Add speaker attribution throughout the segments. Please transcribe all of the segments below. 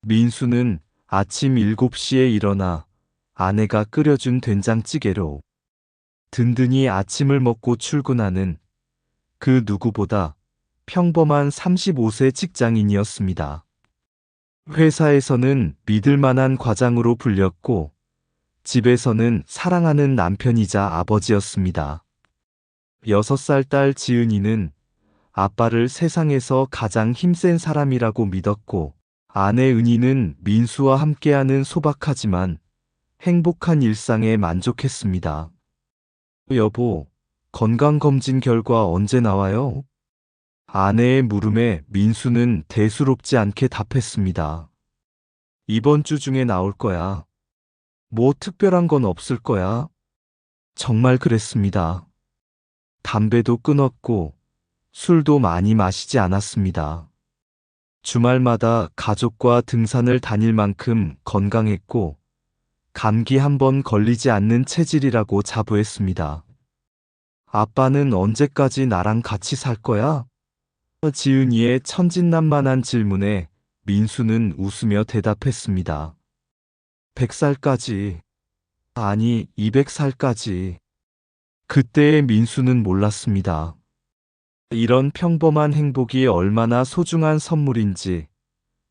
Speaker 1: 민수는 아침 7시에 일어나 아내가 끓여준 된장찌개로 든든히 아침을 먹고 출근하는 그 누구보다 평범한 35세 직장인이었습니다. 회사에서는 믿을 만한 과장으로 불렸고 집에서는 사랑하는 남편이자 아버지였습니다. 6살 딸 지은이는 아빠를 세상에서 가장 힘센 사람이라고 믿었고 아내 은희는 민수와 함께하는 소박하지만 행복한 일상에 만족했습니다. 여보, 건강검진 결과 언제 나와요? 아내의 물음에 민수는 대수롭지 않게 답했습니다. 이번 주 중에 나올 거야. 뭐 특별한 건 없을 거야. 정말 그랬습니다. 담배도 끊었고 술도 많이 마시지 않았습니다. 주말마다 가족과 등산을 다닐 만큼 건강했고 감기 한 번 걸리지 않는 체질이라고 자부했습니다. 아빠는 언제까지 나랑 같이 살 거야? 지은이의 천진난만한 질문에 민수는 웃으며 대답했습니다. 100살까지. 아니, 200살까지. 그때의 민수는 몰랐습니다. 이런 평범한 행복이 얼마나 소중한 선물인지,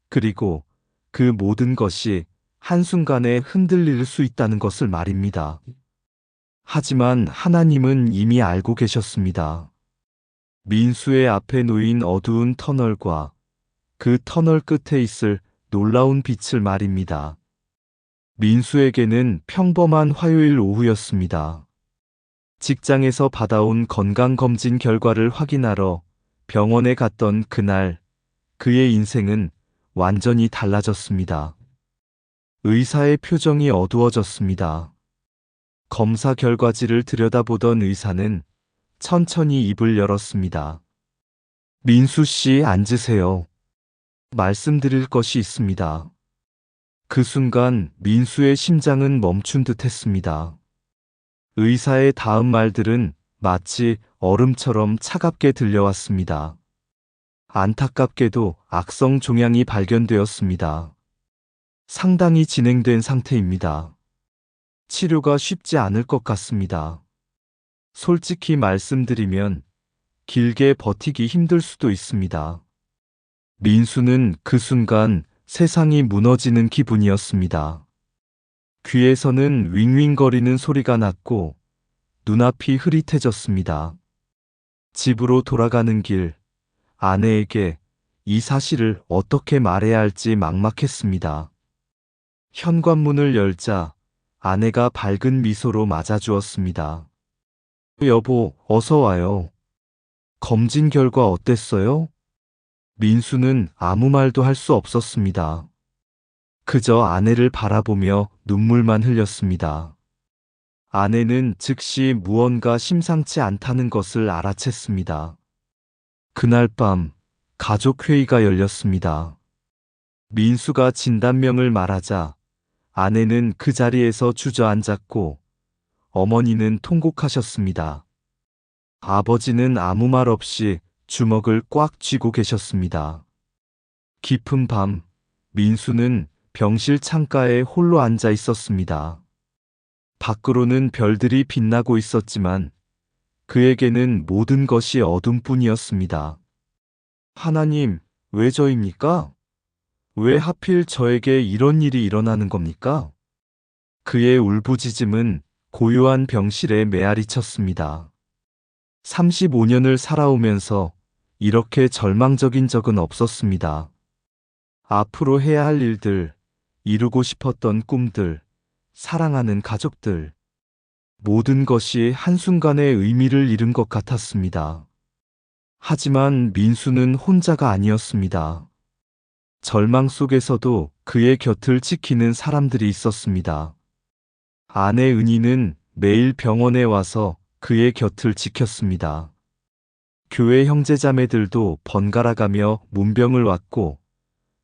Speaker 1: 그리고 그 모든 것이 한순간에 흔들릴 수 있다는 것을 말입니다. 하지만 하나님은 이미 알고 계셨습니다. 민수의 앞에 놓인 어두운 터널과 그 터널 끝에 있을 놀라운 빛을 말입니다. 민수에게는 평범한 화요일 오후였습니다. 직장에서 받아온 건강검진 결과를 확인하러 병원에 갔던 그날, 그의 인생은 완전히 달라졌습니다. 의사의 표정이 어두워졌습니다. 검사 결과지를 들여다보던 의사는 천천히 입을 열었습니다. 민수 씨, 앉으세요. 말씀드릴 것이 있습니다. 그 순간 민수의 심장은 멈춘 듯 했습니다. 의사의 다음 말들은 마치 얼음처럼 차갑게 들려왔습니다. 안타깝게도 악성 종양이 발견되었습니다. 상당히 진행된 상태입니다. 치료가 쉽지 않을 것 같습니다. 솔직히 말씀드리면 길게 버티기 힘들 수도 있습니다. 민수는 그 순간 세상이 무너지는 기분이었습니다. 귀에서는 윙윙거리는 소리가 났고 눈앞이 흐릿해졌습니다. 집으로 돌아가는 길, 아내에게 이 사실을 어떻게 말해야 할지 막막했습니다. 현관문을 열자 아내가 밝은 미소로 맞아주었습니다. 여보, 어서 와요. 검진 결과 어땠어요? 민수는 아무 말도 할 수 없었습니다. 그저 아내를 바라보며 눈물만 흘렸습니다. 아내는 즉시 무언가 심상치 않다는 것을 알아챘습니다. 그날 밤 가족 회의가 열렸습니다. 민수가 진단명을 말하자 아내는 그 자리에서 주저앉았고 어머니는 통곡하셨습니다. 아버지는 아무 말 없이 주먹을 꽉 쥐고 계셨습니다. 깊은 밤, 민수는 병실 창가에 홀로 앉아 있었습니다. 밖으로는 별들이 빛나고 있었지만 그에게는 모든 것이 어둠뿐이었습니다. 하나님, 왜 저입니까? 왜 하필 저에게 이런 일이 일어나는 겁니까? 그의 울부짖음은 고요한 병실에 메아리 쳤습니다. 35년을 살아오면서 이렇게 절망적인 적은 없었습니다. 앞으로 해야 할 일들, 이루고 싶었던 꿈들, 사랑하는 가족들, 모든 것이 한순간에 의미를 잃은 것 같았습니다. 하지만 민수는 혼자가 아니었습니다. 절망 속에서도 그의 곁을 지키는 사람들이 있었습니다. 아내 은희는 매일 병원에 와서 그의 곁을 지켰습니다. 교회 형제자매들도 번갈아가며 문병을 왔고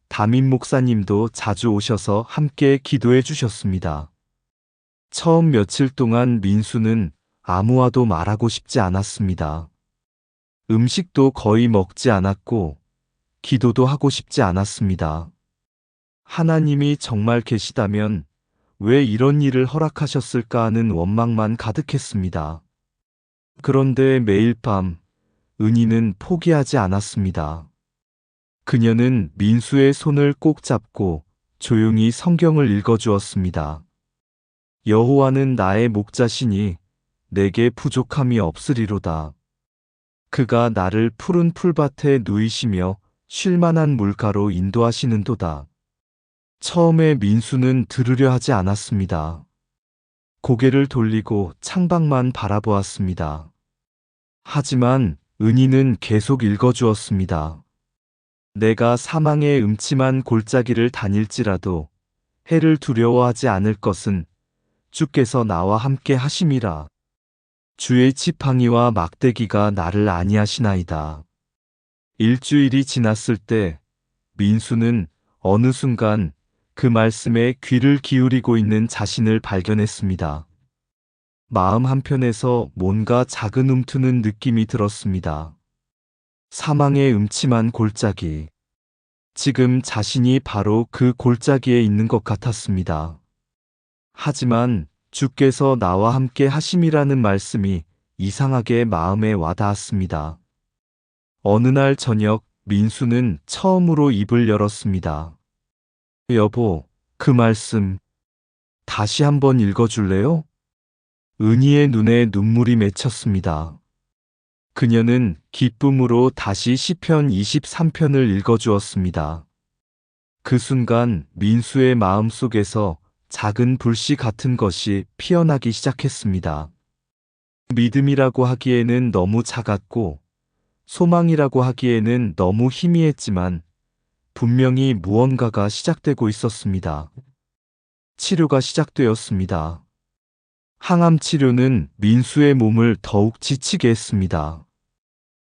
Speaker 1: 담임 목사님도 자주 오셔서 함께 기도해 주셨습니다. 처음 며칠 동안 민수는 아무와도 말하고 싶지 않았습니다. 음식도 거의 먹지 않았고 기도도 하고 싶지 않았습니다. 하나님이 정말 계시다면 왜 이런 일을 허락하셨을까 하는 원망만 가득했습니다. 그런데 매일 밤 은희는 포기하지 않았습니다. 그녀는 민수의 손을 꼭 잡고 조용히 성경을 읽어주었습니다. 여호와는 나의 목자시니 내게 부족함이 없으리로다. 그가 나를 푸른 풀밭에 누이시며 쉴만한 물가로 인도하시는도다. 처음에 민수는 들으려 하지 않았습니다. 고개를 돌리고 창밖만 바라보았습니다. 하지만 은희는 계속 읽어주었습니다. 내가 사망의 음침한 골짜기를 다닐지라도 해를 두려워하지 않을 것은 주께서 나와 함께 하심이라. 주의 지팡이와 막대기가 나를 안위하시나이다. 일주일이 지났을 때 민수는 어느 순간 그 말씀에 귀를 기울이고 있는 자신을 발견했습니다. 마음 한편에서 뭔가 작은 움트는 느낌이 들었습니다. 사망의 음침한 골짜기. 지금 자신이 바로 그 골짜기에 있는 것 같았습니다. 하지만 주께서 나와 함께 하심이라는 말씀이 이상하게 마음에 와닿았습니다. 어느 날 저녁 민수는 처음으로 입을 열었습니다. 여보, 그 말씀 다시 한번 읽어줄래요? 은희의 눈에 눈물이 맺혔습니다. 그녀는 기쁨으로 다시 시편 23편을 읽어주었습니다. 그 순간 민수의 마음 속에서 작은 불씨 같은 것이 피어나기 시작했습니다. 믿음이라고 하기에는 너무 작았고 소망이라고 하기에는 너무 희미했지만 분명히 무언가가 시작되고 있었습니다. 치료가 시작되었습니다. 항암 치료는 민수의 몸을 더욱 지치게 했습니다.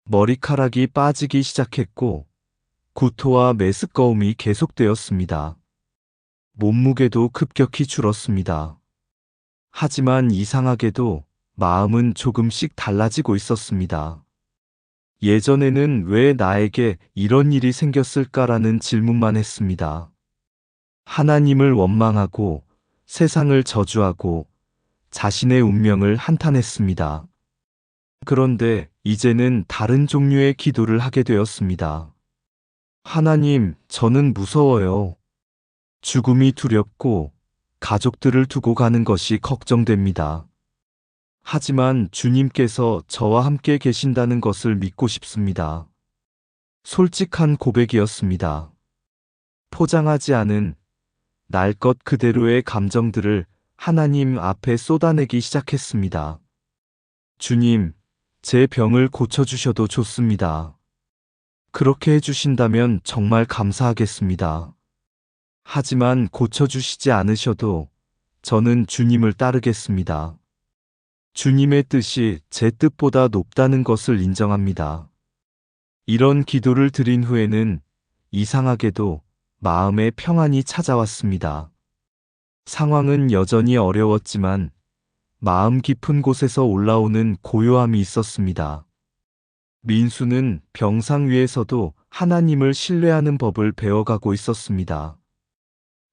Speaker 1: 머리카락이 빠지기 시작했고 구토와 메스꺼움이 계속되었습니다. 몸무게도 급격히 줄었습니다. 하지만 이상하게도 마음은 조금씩 달라지고 있었습니다. 예전에는 왜 나에게 이런 일이 생겼을까라는 질문만 했습니다. 하나님을 원망하고 세상을 저주하고 자신의 운명을 한탄했습니다. 그런데 이제는 다른 종류의 기도를 하게 되었습니다. 하나님, 저는 무서워요. 죽음이 두렵고 가족들을 두고 가는 것이 걱정됩니다. 하지만 주님께서 저와 함께 계신다는 것을 믿고 싶습니다. 솔직한 고백이었습니다. 포장하지 않은 날 것 그대로의 감정들을 하나님 앞에 쏟아내기 시작했습니다. 주님, 제 병을 고쳐주셔도 좋습니다. 그렇게 해주신다면 정말 감사하겠습니다. 하지만 고쳐주시지 않으셔도 저는 주님을 따르겠습니다. 주님의 뜻이 제 뜻보다 높다는 것을 인정합니다. 이런 기도를 드린 후에는 이상하게도 마음의 평안이 찾아왔습니다. 상황은 여전히 어려웠지만 마음 깊은 곳에서 올라오는 고요함이 있었습니다. 민수는 병상 위에서도 하나님을 신뢰하는 법을 배워가고 있었습니다.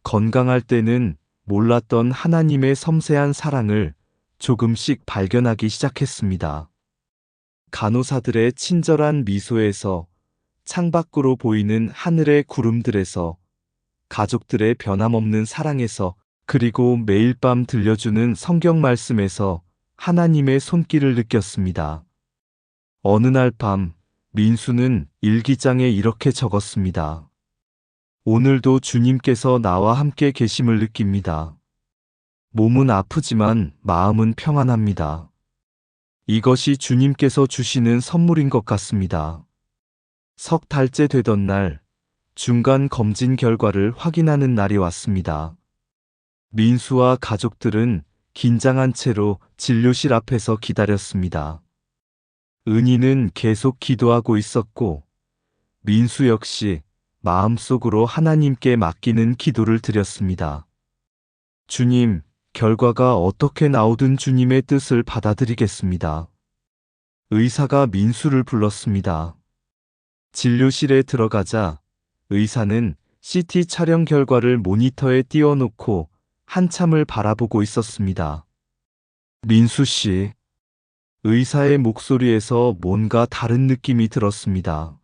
Speaker 1: 건강할 때는 몰랐던 하나님의 섬세한 사랑을 조금씩 발견하기 시작했습니다. 간호사들의 친절한 미소에서, 창밖으로 보이는 하늘의 구름들에서, 가족들의 변함없는 사랑에서, 그리고 매일 밤 들려주는 성경 말씀에서 하나님의 손길을 느꼈습니다. 어느 날 밤, 민수는 일기장에 이렇게 적었습니다. 오늘도 주님께서 나와 함께 계심을 느낍니다. 몸은 아프지만 마음은 평안합니다. 이것이 주님께서 주시는 선물인 것 같습니다. 석 달째 되던 날, 중간 검진 결과를 확인하는 날이 왔습니다. 민수와 가족들은 긴장한 채로 진료실 앞에서 기다렸습니다. 은희는 계속 기도하고 있었고, 민수 역시 마음속으로 하나님께 맡기는 기도를 드렸습니다. 주님, 결과가 어떻게 나오든 주님의 뜻을 받아들이겠습니다. 의사가 민수를 불렀습니다. 진료실에 들어가자 의사는 CT 촬영 결과를 모니터에 띄워놓고 한참을 바라보고 있었습니다. 민수 씨, 의사의 목소리에서 뭔가 다른 느낌이 들었습니다.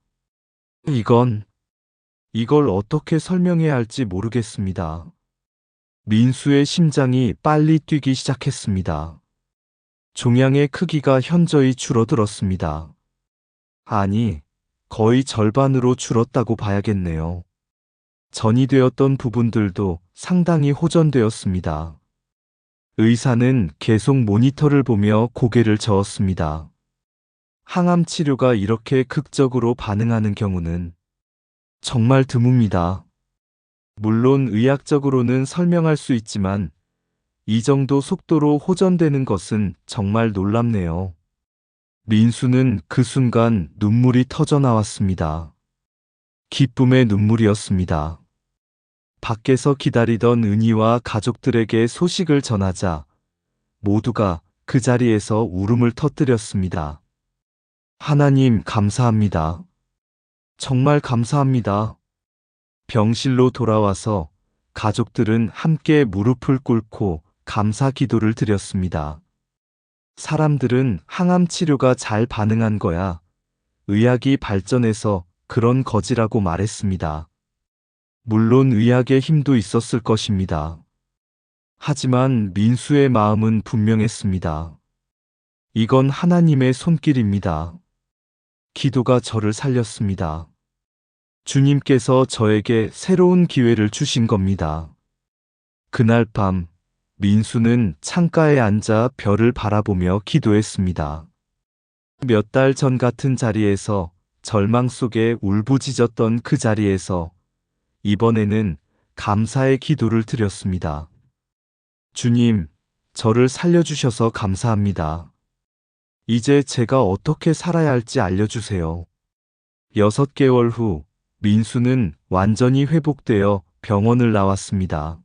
Speaker 1: 이걸 어떻게 설명해야 할지 모르겠습니다. 민수의 심장이 빨리 뛰기 시작했습니다. 종양의 크기가 현저히 줄어들었습니다. 아니, 거의 절반으로 줄었다고 봐야겠네요. 전이되었던 부분들도 상당히 호전되었습니다. 의사는 계속 모니터를 보며 고개를 저었습니다. 항암 치료가 이렇게 극적으로 반응하는 경우는 정말 드뭅니다. 물론 의학적으로는 설명할 수 있지만 이 정도 속도로 호전되는 것은 정말 놀랍네요. 민수는 그 순간 눈물이 터져 나왔습니다. 기쁨의 눈물이었습니다. 밖에서 기다리던 은희와 가족들에게 소식을 전하자 모두가 그 자리에서 울음을 터뜨렸습니다. 하나님 감사합니다. 정말 감사합니다. 병실로 돌아와서 가족들은 함께 무릎을 꿇고 감사 기도를 드렸습니다. 사람들은 항암 치료가 잘 반응한 거야. 의학이 발전해서 그런 거지라고 말했습니다. 물론 의학의 힘도 있었을 것입니다. 하지만 민수의 마음은 분명했습니다. 이건 하나님의 손길입니다. 기도가 저를 살렸습니다. 주님께서 저에게 새로운 기회를 주신 겁니다. 그날 밤, 민수는 창가에 앉아 별을 바라보며 기도했습니다. 몇 달 전 같은 자리에서 절망 속에 울부짖었던 그 자리에서 이번에는 감사의 기도를 드렸습니다. 주님, 저를 살려주셔서 감사합니다. 이제 제가 어떻게 살아야 할지 알려주세요. 6개월 후, 민수는 완전히 회복되어 병원을 나왔습니다.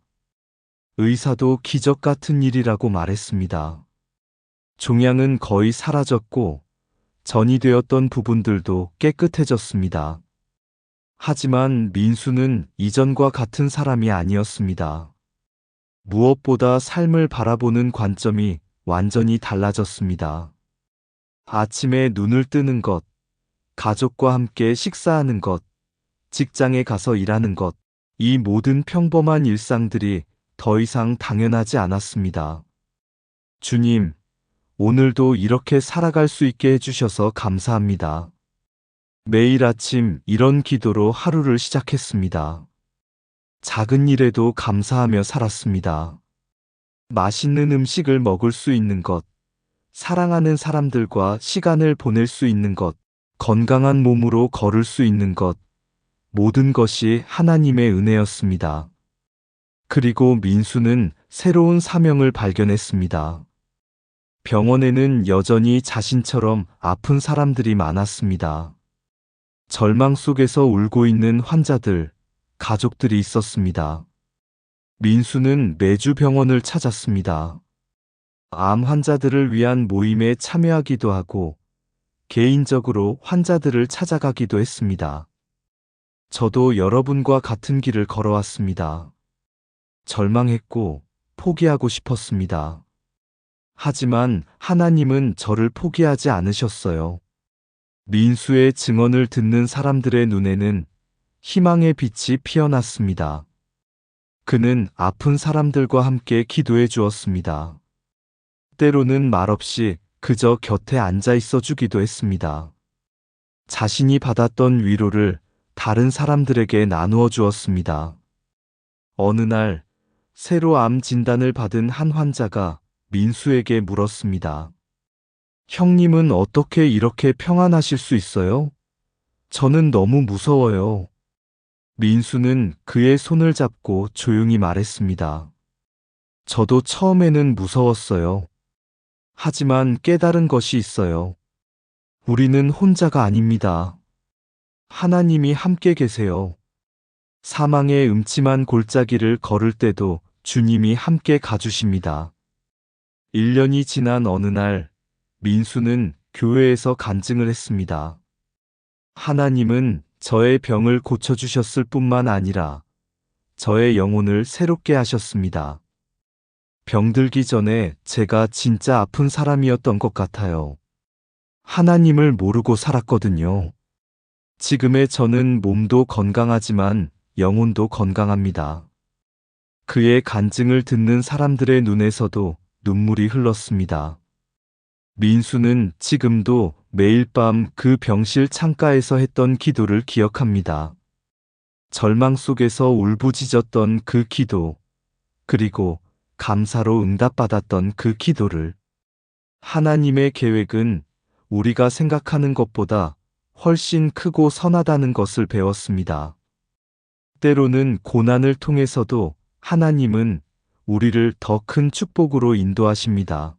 Speaker 1: 의사도 기적 같은 일이라고 말했습니다. 종양은 거의 사라졌고 전이 되었던 부분들도 깨끗해졌습니다. 하지만 민수는 이전과 같은 사람이 아니었습니다. 무엇보다 삶을 바라보는 관점이 완전히 달라졌습니다. 아침에 눈을 뜨는 것, 가족과 함께 식사하는 것, 직장에 가서 일하는 것, 이 모든 평범한 일상들이 더 이상 당연하지 않았습니다. 주님, 오늘도 이렇게 살아갈 수 있게 해주셔서 감사합니다. 매일 아침 이런 기도로 하루를 시작했습니다. 작은 일에도 감사하며 살았습니다. 맛있는 음식을 먹을 수 있는 것, 사랑하는 사람들과 시간을 보낼 수 있는 것, 건강한 몸으로 걸을 수 있는 것, 모든 것이 하나님의 은혜였습니다. 그리고 민수는 새로운 사명을 발견했습니다. 병원에는 여전히 자신처럼 아픈 사람들이 많았습니다. 절망 속에서 울고 있는 환자들, 가족들이 있었습니다. 민수는 매주 병원을 찾았습니다. 암 환자들을 위한 모임에 참여하기도 하고 개인적으로 환자들을 찾아가기도 했습니다. 저도 여러분과 같은 길을 걸어왔습니다. 절망했고 포기하고 싶었습니다. 하지만 하나님은 저를 포기하지 않으셨어요. 민수의 증언을 듣는 사람들의 눈에는 희망의 빛이 피어났습니다. 그는 아픈 사람들과 함께 기도해 주었습니다. 때로는 말없이 그저 곁에 앉아 있어 주기도 했습니다. 자신이 받았던 위로를 다른 사람들에게 나누어 주었습니다. 어느 날 새로 암 진단을 받은 한 환자가 민수에게 물었습니다. 형님은 어떻게 이렇게 평안하실 수 있어요? 저는 너무 무서워요. 민수는 그의 손을 잡고 조용히 말했습니다. 저도 처음에는 무서웠어요. 하지만 깨달은 것이 있어요. 우리는 혼자가 아닙니다. 하나님이 함께 계세요. 사망의 음침한 골짜기를 걸을 때도 주님이 함께 가주십니다. 1년이 지난 어느 날, 민수는 교회에서 간증을 했습니다. 하나님은 저의 병을 고쳐주셨을 뿐만 아니라 저의 영혼을 새롭게 하셨습니다. 병들기 전에 제가 진짜 아픈 사람이었던 것 같아요. 하나님을 모르고 살았거든요. 지금의 저는 몸도 건강하지만 영혼도 건강합니다. 그의 간증을 듣는 사람들의 눈에서도 눈물이 흘렀습니다. 민수는 지금도 매일 밤 그 병실 창가에서 했던 기도를 기억합니다. 절망 속에서 울부짖었던 그 기도, 그리고 감사로 응답받았던 그 기도를. 하나님의 계획은 우리가 생각하는 것보다 훨씬 크고 선하다는 것을 배웠습니다. 때로는 고난을 통해서도 하나님은 우리를 더 큰 축복으로 인도하십니다.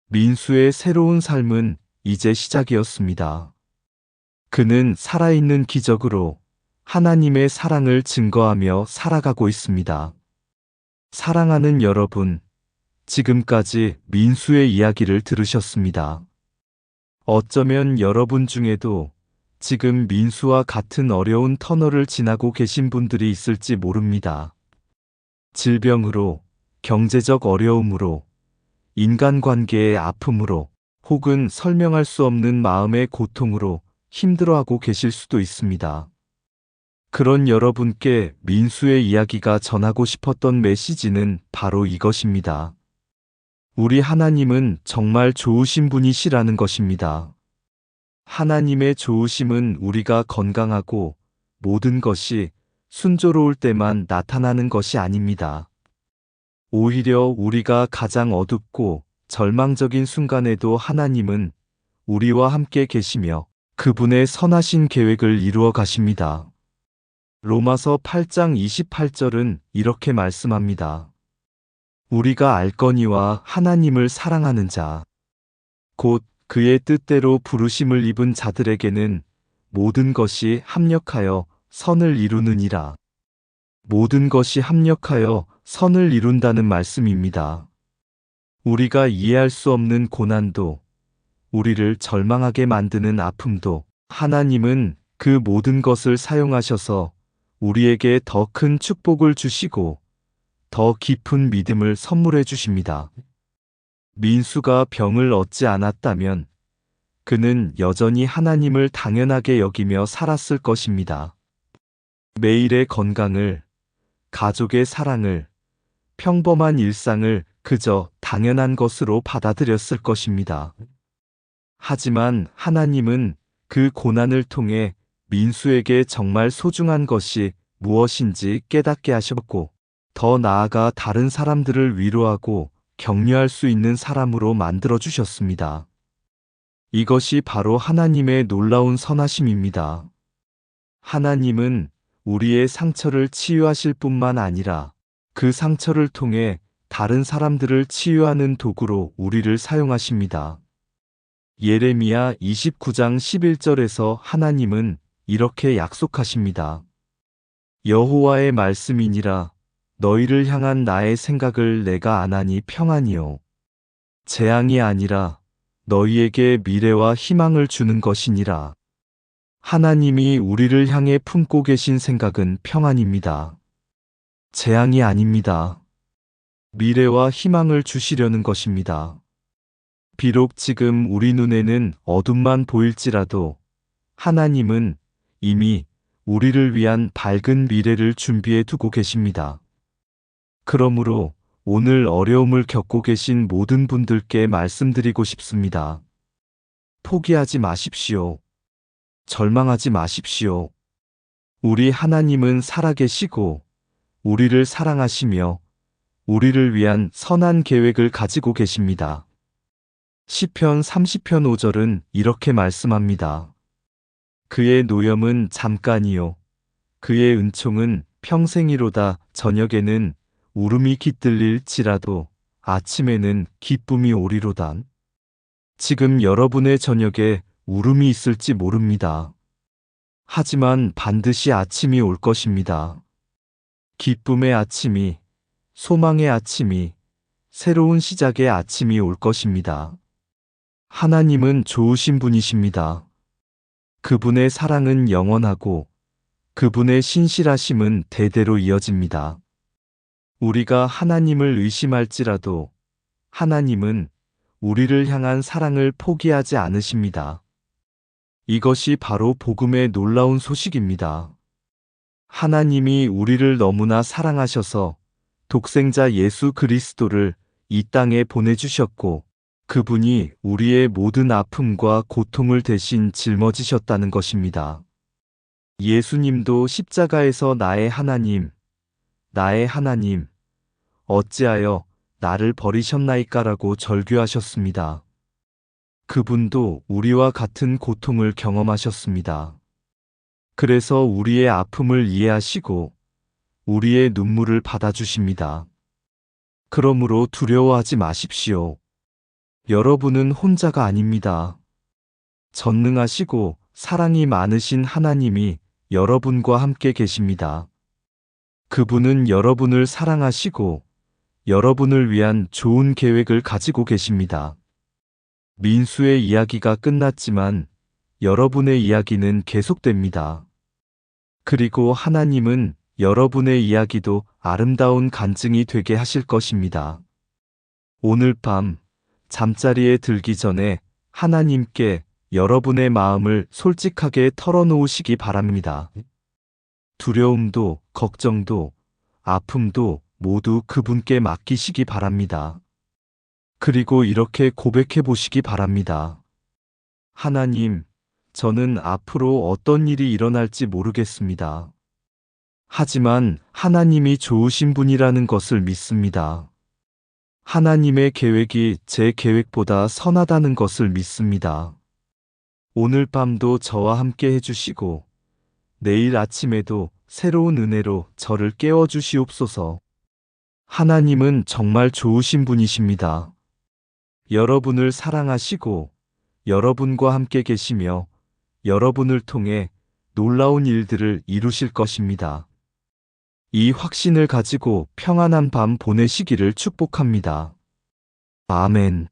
Speaker 1: 민수의 새로운 삶은 이제 시작이었습니다. 그는 살아있는 기적으로 하나님의 사랑을 증거하며 살아가고 있습니다. 사랑하는 여러분, 지금까지 민수의 이야기를 들으셨습니다. 어쩌면 여러분 중에도 지금 민수와 같은 어려운 터널을 지나고 계신 분들이 있을지 모릅니다. 질병으로, 경제적 어려움으로, 인간관계의 아픔으로, 혹은 설명할 수 없는 마음의 고통으로 힘들어하고 계실 수도 있습니다. 그런 여러분께 민수의 이야기가 전하고 싶었던 메시지는 바로 이것입니다. 우리 하나님은 정말 좋으신 분이시라는 것입니다. 하나님의 좋으심은 우리가 건강하고 모든 것이 순조로울 때만 나타나는 것이 아닙니다. 오히려 우리가 가장 어둡고 절망적인 순간에도 하나님은 우리와 함께 계시며 그분의 선하신 계획을 이루어 가십니다. 로마서 8장 28절은 이렇게 말씀합니다. 우리가 알거니와 하나님을 사랑하는 자, 곧 그의 뜻대로 부르심을 입은 자들에게는 모든 것이 합력하여 선을 이루느니라. 모든 것이 합력하여 선을 이룬다는 말씀입니다. 우리가 이해할 수 없는 고난도, 우리를 절망하게 만드는 아픔도 하나님은 그 모든 것을 사용하셔서 우리에게 더 큰 축복을 주시고 더 깊은 믿음을 선물해 주십니다. 민수가 병을 얻지 않았다면 그는 여전히 하나님을 당연하게 여기며 살았을 것입니다. 매일의 건강을, 가족의 사랑을, 평범한 일상을 그저 당연한 것으로 받아들였을 것입니다. 하지만 하나님은 그 고난을 통해 민수에게 정말 소중한 것이 무엇인지 깨닫게 하셨고, 더 나아가 다른 사람들을 위로하고 격려할 수 있는 사람으로 만들어 주셨습니다. 이것이 바로 하나님의 놀라운 선하심입니다. 하나님은 우리의 상처를 치유하실 뿐만 아니라 그 상처를 통해 다른 사람들을 치유하는 도구로 우리를 사용하십니다. 예레미야 29장 11절에서 하나님은 이렇게 약속하십니다. 여호와의 말씀이니라. 너희를 향한 나의 생각을 내가 아나니 평안이요 재앙이 아니라 너희에게 미래와 희망을 주는 것이니라. 하나님이 우리를 향해 품고 계신 생각은 평안입니다. 재앙이 아닙니다. 미래와 희망을 주시려는 것입니다. 비록 지금 우리 눈에는 어둠만 보일지라도 하나님은 이미 우리를 위한 밝은 미래를 준비해 두고 계십니다. 그러므로 오늘 어려움을 겪고 계신 모든 분들께 말씀드리고 싶습니다. 포기하지 마십시오. 절망하지 마십시오. 우리 하나님은 살아계시고 우리를 사랑하시며 우리를 위한 선한 계획을 가지고 계십니다. 시편 30편 5절은 이렇게 말씀합니다. 그의 노염은 잠깐이요 그의 은총은 평생이로다. 저녁에는 울음이 깃들릴지라도 아침에는 기쁨이 오리로다. 지금 여러분의 저녁에 울음이 있을지 모릅니다. 하지만 반드시 아침이 올 것입니다. 기쁨의 아침이, 소망의 아침이, 새로운 시작의 아침이 올 것입니다. 하나님은 좋으신 분이십니다. 그분의 사랑은 영원하고 그분의 신실하심은 대대로 이어집니다. 우리가 하나님을 의심할지라도 하나님은 우리를 향한 사랑을 포기하지 않으십니다. 이것이 바로 복음의 놀라운 소식입니다. 하나님이 우리를 너무나 사랑하셔서 독생자 예수 그리스도를 이 땅에 보내주셨고 그분이 우리의 모든 아픔과 고통을 대신 짊어지셨다는 것입니다. 예수님도 십자가에서 나의 하나님, 어찌하여 나를 버리셨나이까라고 절규하셨습니다. 그분도 우리와 같은 고통을 경험하셨습니다. 그래서 우리의 아픔을 이해하시고 우리의 눈물을 받아주십니다. 그러므로 두려워하지 마십시오. 여러분은 혼자가 아닙니다. 전능하시고 사랑이 많으신 하나님이 여러분과 함께 계십니다. 그분은 여러분을 사랑하시고 여러분을 위한 좋은 계획을 가지고 계십니다. 민수의 이야기가 끝났지만 여러분의 이야기는 계속됩니다. 그리고 하나님은 여러분의 이야기도 아름다운 간증이 되게 하실 것입니다. 오늘 밤 잠자리에 들기 전에 하나님께 여러분의 마음을 솔직하게 털어놓으시기 바랍니다. 두려움도, 걱정도, 아픔도 모두 그분께 맡기시기 바랍니다. 그리고 이렇게 고백해 보시기 바랍니다. 하나님, 저는 앞으로 어떤 일이 일어날지 모르겠습니다. 하지만 하나님이 좋으신 분이라는 것을 믿습니다. 하나님의 계획이 제 계획보다 선하다는 것을 믿습니다. 오늘 밤도 저와 함께 해주시고 내일 아침에도 새로운 은혜로 저를 깨워주시옵소서. 하나님은 정말 좋으신 분이십니다. 여러분을 사랑하시고 여러분과 함께 계시며 여러분을 통해 놀라운 일들을 이루실 것입니다. 이 확신을 가지고 평안한 밤 보내시기를 축복합니다. 아멘.